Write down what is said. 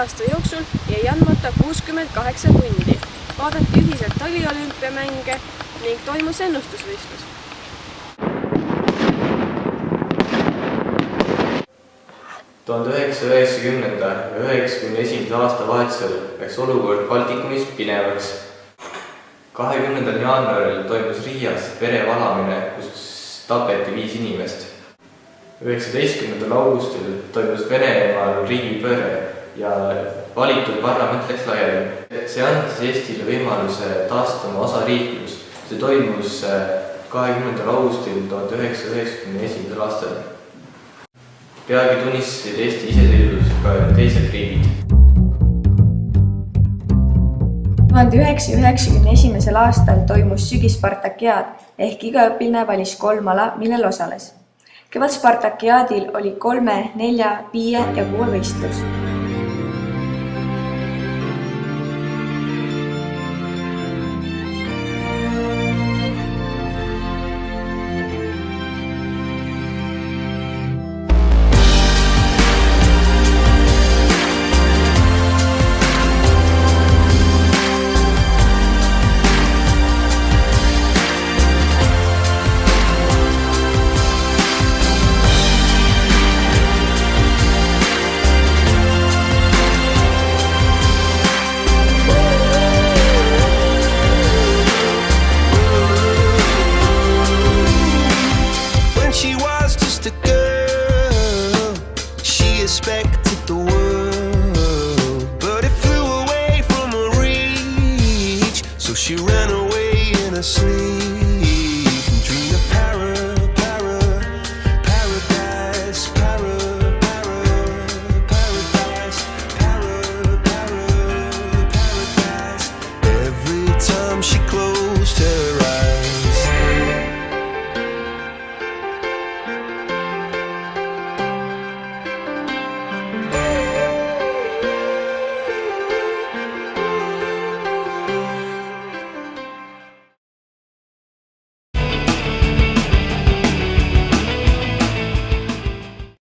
aasta jooksul jäi andmata 68 tundi, vaadati ühiselt taliolümpiamänge ning toimus ennustusvõistlus. (1990. ja 1991. aasta vahetusel läks olukord Baltikumis pinevaks. 20. jaanuaril toimus Riias verevalamine, kus tapeti 5 inimest. 19. augustil toimus Venemaal riigipööre ja valitud parlament läks laiali. See andis Eestile võimaluse taastama osariiklus. See toimus 20. augustil 1991. aastal. Peagi tunnistasid Eesti iseseisvust ka teised riigid. 1991. aastal toimus sügisspartakiaad ehk iga õpilane valis 3 ala, millel osales. Kevadspartakiaadil oli 3, 4, 5 ja 6 võistlus. Expected the world, but it flew away from her reach, so she ran away in her sleep.